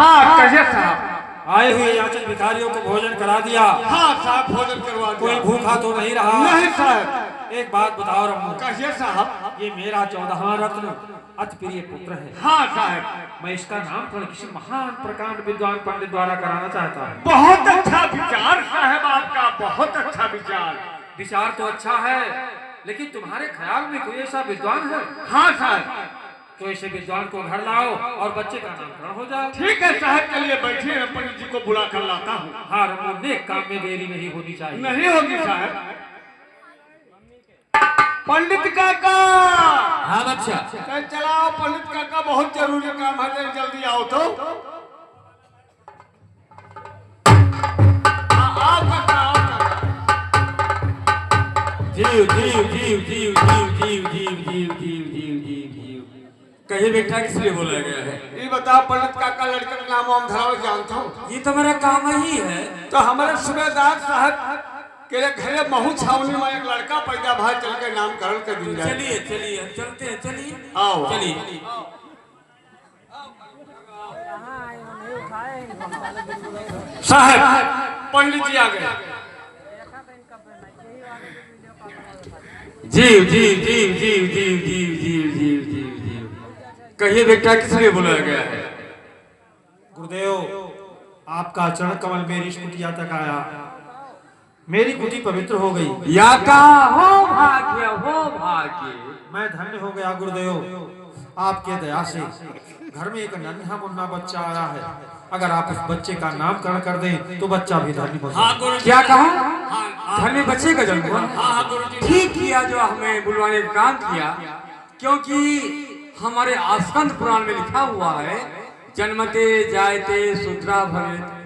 हाँ कहिए साहब। आए हुए याचक भिखारियों को भोजन करा दिया? हाँ साहब भोजन करवा दिया। कोई भूखा तो नहीं रहा? नहीं साहब। एक बात बताओ रम्मू, कहिए साहब। ये मेरा 14वां रत्न अति प्रिय पुत्र है। हाँ साहब। मैं इसका नामकरण किसी महान प्रकांड विद्वान पंडित द्वारा कराना चाहता हूँ। बहुत अच्छा विचार साहब आपका, बहुत अच्छा विचार। विचार तो अच्छा है, लेकिन तुम्हारे ख्याल में कोई ऐसा विद्वान है? हाँ साहब। तो ऐसे विद्वान को घर लाओ और बच्चे का नामकरण हो जाए। ठीक है साहब, चलिए बैठिए, मैं पंडित जी को बुला कर लाता हूँ। हाँ रम्मू, नेक काम में देरी नहीं होनी चाहिए। नहीं होगी साहब। पंडित काका। हाँ बच्चा। चलाओ पंडित काका, बहुत जरूरी काम है, जल्दी आओ तो। आओ काका, आओ काका। जीव जीव जीव जीव जीव जीव जीव जीव जीव जीव जीव जीव। कहिए बेटा, किस लिए बोला गया है? ये बताओ पंडित काका, लड़के का नाम वाम धराओ, जानता हूँ। ये तो मेरा काम ही है। तो हमारे सूबेदार साहब के घरे महू छावनी में एक लड़का पैदा भाई, चल के नामकरण कर दी जाए। चलिए चलिए हम चलते हैं, चलिए आओ चलिए। साहब पंडित जी आ गए। जीव जीव जीव जीव जीव जीव जीव जीव जीव जीव। कहिए बेटा, किस लिए बुलाया गया है? गुरुदेव, आपका चरण कमल मेरी कुटिया तक आया, मेरी कुटी पवित्र हो गई। या का हो भाग्य, हो भाग्य। मैं धन्य हो गया गुरुदेव, आपके दया से घर में एक नन्हा मुन्ना बच्चा आया है। अगर आप उस बच्चे का नामकरण कर दें तो बच्चा भी धन्य हो जाए। क्या कहा? घर में बच्चे का जन्म हुआ? हाँ गुरुजी। ठीक किया जो हमें बुलवाने का काम किया, क्योंकि हमारे आस्कंद पुराण में लिखा हुआ है, जन्मते जायते शूद्रा भवेत्।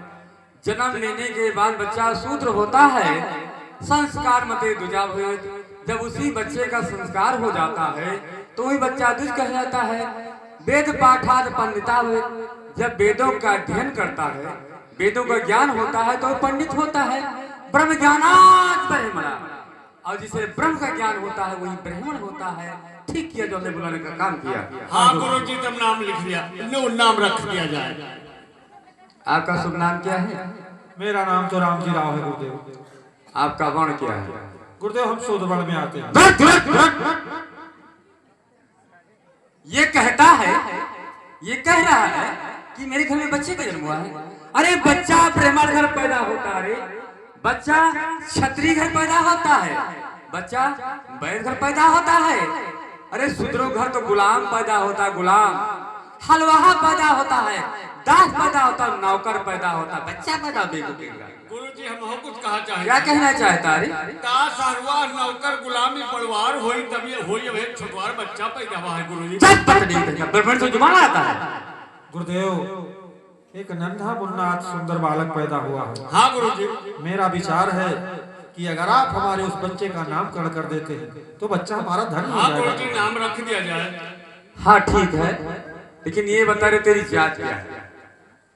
जन्म लेने के बाद बच्चा शूद्र होता है, संस्कार मते द्विजा भवेत्। जब उसी बच्चे का संस्कार हो जाता है तो वही बच्चा द्विज कहलाता है। वेद पाठाद पंडिता भवेत्। जब वेदों का अध्ययन करता है, वेदों का ज्ञान होता है तो पंडित होता है। ब्रह्म ज्ञानात् ब्रह्मणा, और जिसे ब्रह्म का ज्ञान होता है वही ब्राह्मण होता है। ठीक किया जो हमने बुलाने का काम किया। हाँ गुरुजी, तब नाम लिख लिया, नाम रख दिया जाए। आपका शुभ नाम क्या है? मेरा नाम तो रामजी राव है गुरुदेव। आपका वर्ण क्या है? गुरुदेव, हम शूद्र वर्ण में आते हैं। ये कहता है, ये कह रहा है कि मेरे घर में बच्चे का जन्म हुआ है। अरे बच्चा ब्राह्मण घर पैदा होता है, बच्चा क्षत्रिय घर पैदा होता है, बच्चा वैश्य घर पैदा होता है। अरे शूद्रों घर तो गुलाम पैदा होता है, गुलाम। हलवाहा पैदा होता है, दास पैदा होता है, नौकर पैदा होता है, बच्चा पैदा बेगुटेगा। गुरुजी हम कुछ कहा चाहे। क्या कहना चाहता है? दास हलवा नौकर गुलामी परिवार होई, तभी होई एक छोटवार बच्चा पैदा हुआ है गुरुजी। ब्राह्मण से जुबान आता है। गुरुदेव, एक नन्हा मुन्ना सुंदर बालक पैदा हुआ है। हाँ गुरुजी। मेरा विचार है कि अगर आप हमारे उस बच्चे का नामकरण कर देते हैं तो बच्चा हमारा धन्य हो हाँ जाएगा। गुरुजी, नाम रख दिया जाए। हाँ ठीक है, लेकिन ये बता रहे तेरी जात क्या है?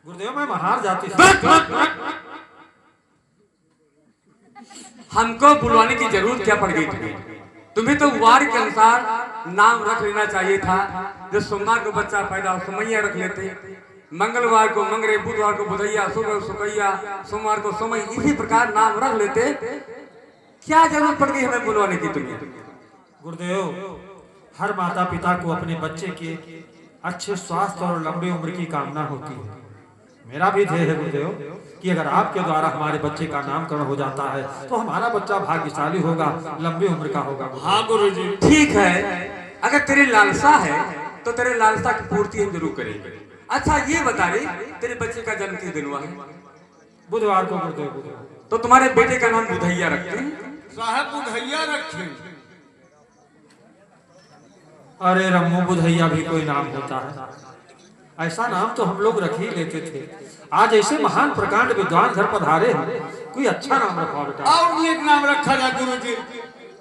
गुरुदेव, मैं महार जाति से। हमको बुलवाने की जरूरत क्या पड़ गई तुम्हें? तुम्हें तो वार के अनुसार नाम रख लेना चाहिए था। जो सोमवार को बच्चा पैदा हो सोमैया रख लेते, मंगलवार को मंगरे, बुधवार को बुधैया, शुक्र सुकैया, सोमवार को सोमई, इसी प्रकार नाम रख लेते। क्या जरूरत पड़ गई हमें बुलवाने की तुम्हें? गुरुदेव, हर माता पिता को अपने बच्चे के अच्छे स्वास्थ्य और लंबी उम्र की कामना होती है। मेरा भी ध्येय है गुरुदेव कि अगर आपके द्वारा हमारे बच्चे का नामकरण हो जाता है तो हमारा बच्चा भाग्यशाली होगा, लंबी उम्र का होगा। हाँ गुरुजी। ठीक है, अगर तेरी लालसा है तो तेरे लालसा की पूर्ति हम जरूर करेंगे। अच्छा ये बता रही, तेरे बच्चे का जन्म किस दिन हुआ है? बुधवार को गुरुदेव। तो तुम्हारे बेटे का नाम बुधैया रखते हैं? साहब बुधैया रखे। अरे रम्मू, बुधैया भी कोई नाम होता है? ऐसा नाम तो हम लोग रख ही लेते थे। आज ऐसे महान प्रकांड विद्वान घर पधारे हैं, कोई अच्छा नाम रखवा बेटा। और एक नाम रखा जाए गुरुजी।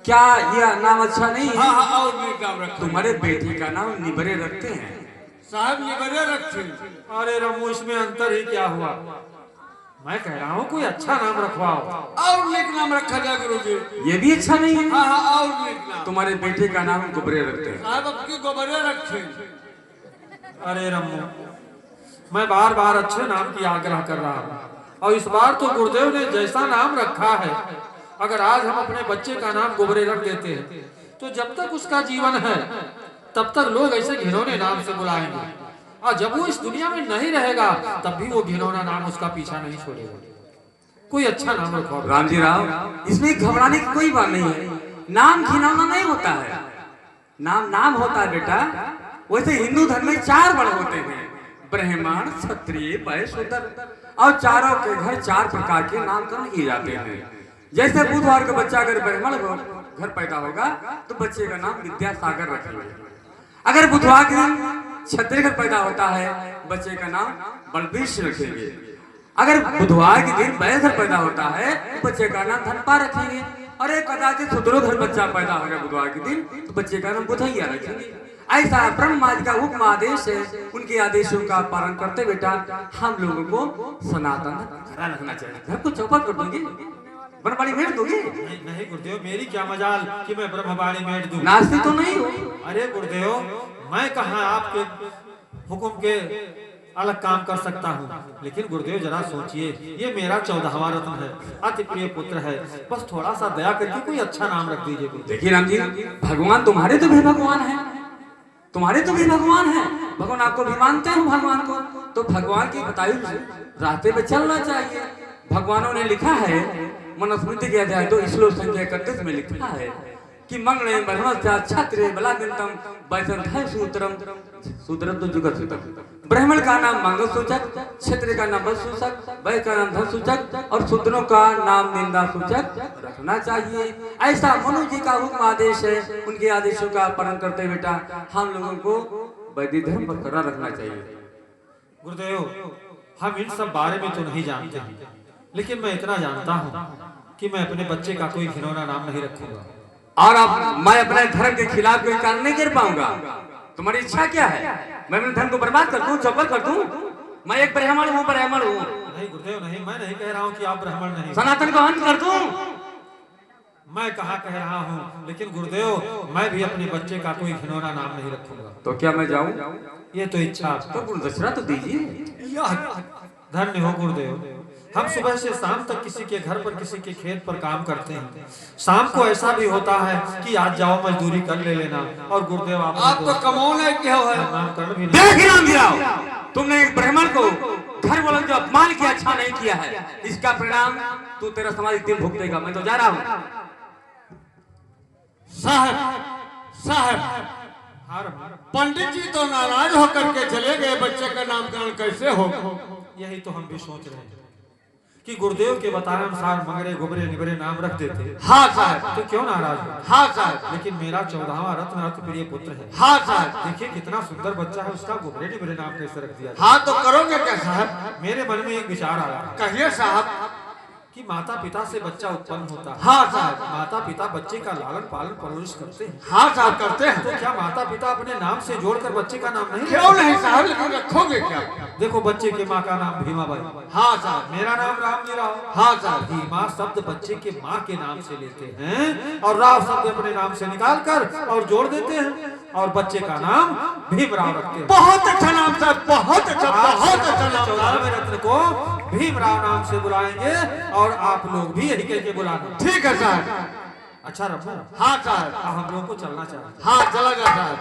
क्या यह नाम अच्छा नहीं है? हाँ हाँ, और एक नाम रखा। तुम्हारे बेटे का नाम निबरे रखते हैं? साहब निबरे रखे। अरे रम्मू, इसमें अंतर ही क्या हुआ? मैं कह रहा हूँ कोई अच्छा नाम रखवाओ। और एक नाम रखा जाए गुरुजी। ये भी अच्छा नहीं है? हाँ हाँ, और एक नाम। तुम्हारे बेटे का नाम गोबरे रखते हैं? साहब अब की गोबरे रखे। अरे रम्मू, मैं बार बार अच्छे नाम की आग्रह कर रहा हूँ, और इस बार तो गुरुदेव ने जैसा नाम रखा है, अगर आज हम अपने बच्चे का नाम गोबरे रख देते हैं तो जब तक उसका जीवन है तब तक लोग ऐसे घिनौने नाम से बुलाएंगे, और जब वो इस दुनिया में नहीं रहेगा तब भी वो घिनौना नाम उसका पीछा नहीं छोड़ेगा। कोई अच्छा नाम रखो। राम जी राव, इसमें घबराने की कोई बात नहीं है। नाम घिनौना नहीं होता है, नाम नाम होता है बेटा। वैसे हिंदू धर्म में 4 वर्ण होते हैं, ब्राह्मण, क्षत्रिय, वैश्य, शूद्र, और चारों के घर 4 प्रकार के नामकरण किए जाते हैं। जैसे बुधवार का बच्चा अगर ब्राह्मण घर पैदा होगा तो बच्चे का नाम विद्यासागर रखेंगे। अगर बुधवार के दिन क्षत्रिय घर पैदा होता है बच्चे का नाम बलबीश रखेंगे। अगर बुधवार के दिन वैश्य घर पैदा होता है तो बच्चे का नाम धनपा रखेंगे। और एक कदाचित शूद्रो घर बच्चा पैदा हो गया बुधवार के दिन तो बच्चे का नाम बुधैया रखेंगे। ऐसा ब्रह्मा जी का हुक्म आदेश है, उनके आदेशों का पालन करते बेटा हम लोगों को सनातन घरा रखना चाहिए। घर को चौपट कर दोगे, ब्रह्मवाणी मेट दोगे? नहीं गुरुदेव, मेरी क्या मजाल कि मैं ब्रह्मवाणी मेट दूं। नास्तिक तो नहीं हो? अरे गुरुदेव, मैं कहाँ आपके हुक्म के अलग काम कर सकता हूँ, लेकिन गुरुदेव जरा सोचिए, ये मेरा 14वां रत्न है, अति प्रिय पुत्र है, बस थोड़ा सा दया करके कोई अच्छा नाम रख दीजिए। देखिए राम जी, भगवान तुम्हारे तो भी भगवान है, तुम्हारे तो भी भगवान है, भगवान आपको भी मानते हैं भगवान को, तो भगवान की बताई रास्ते पे चलना चाहिए। भगवानों ने लिखा है मनुस्मृति के अध्याय 2 श्लोक संख्या 31 में लिखा है कि मंगले ब्रह्मचा क्षत्रिय बलागंतम वैसंधय सूत्रम सूत्रम तो जुगत सूत्रम। ब्राह्मण का नाम मंगल सूचक, क्षत्रिय का नाम बल सूचक, वैश्य का नाम धन सूचक और शूद्रों का नाम निंदा सूचक रखना चाहिए। ऐसा मनु जी का हुक्म आदेश है, उनके आदेशों का पालन करते बेटा हम लोगों को वैदिक धर्म बरकरार रखना चाहिए। गुरुदेव, हम इन सब बारे में तो नहीं जानते हैं, लेकिन मैं इतना जानता हूँ कि मैं अपने बच्चे का कोई घिनौना नाम नहीं रखूंगा। और अब मैं अपने धर्म के खिलाफ कोई कार्य नहीं कर पाऊंगा। तुम्हारी इच्छा क्या है? मैं अपने धर्म को बर्बाद कर दूं, चौपट कर दूं? मैं एक ब्राह्मण हूँ, ब्राह्मण हूँ। नहीं गुरुदेव, नहीं, मैं नहीं कह रहा हूँ कि आप ब्राह्मण नहीं, सनातन को अंत कर दूं? मैं कहाँ कह रहा हूँ, लेकिन गुरुदेव मैं भी अपने बच्चे का कोई घिनौना नाम नहीं रखूंगा। तो क्या मैं जाऊं? ये तो इच्छा तो गुरुदक्षिणा तो दीजिए। धन्य हो गुरुदेव, हम सुबह से शाम तक किसी के घर पर किसी के खेत पर काम करते हैं। शाम को ऐसा भी होता है कि आज जाओ मजदूरी कर ले लेना, और गुरुदेव आप तो कमौने क्या है, नामकरण भी नहीं। तुमने एक ब्राह्मण को घर वालों जो अपमान किया, अच्छा नहीं किया है, इसका परिणाम तू तेरा समाज एक दिन भुगतेगा। मैं तो जा रहा हूँ। साहब पंडित जी तो नाराज होकर के चले गए, बच्चे का नामकरण कैसे हो? यही तो हम भी सोच रहे हैं कि गुरुदेव के बताए अनुसार मगरे गुबरे निबरे नाम रख देते। हाँ साहब। तो क्यों नाराज हो? हाँ साहब। लेकिन मेरा 14वां रत्न अति प्रिय पुत्र है। हाँ साहब। देखिए कितना सुंदर बच्चा है, उसका गुबरे निबरे नाम कैसे रख दिया? हाँ तो करोगे क्या साहब? मेरे मन में एक विचार आया। कहिए साहब। कि माता पिता से बच्चा उत्पन्न होता है। हाँ साहब। माता पिता बच्चे का लालन पालन परवरिश करते हैं। हाँ साहब करते हैं। तो क्या माता पिता अपने नाम से जोड़कर बच्चे का नाम नहीं? क्यों नहीं साहब, लेकिन रखोगे क्या? देखो बच्चे के माँ का नाम भीमाबाई। हाँ साहब। मेरा नाम रामजी राव। हाँ साहब। भीमा शब्द बच्चे के माँ के नाम से लेते हैं और राव शब्द अपने नाम से निकाल कर और जोड़ देते हैं और बच्चे का नाम भीमराव रखते हैं। बहुत अच्छा नाम साहब, बहुत अच्छा, बहुत अच्छा नाम। 14वें रत्न को भीमराव नाम से बुलाएंगे और आप लोग भी यही कह के बुलाना। ठीक है साहब। अच्छा रखो। हाँ साहब। हम लोग को चलना चाहिए। हाँ चला जा साहब।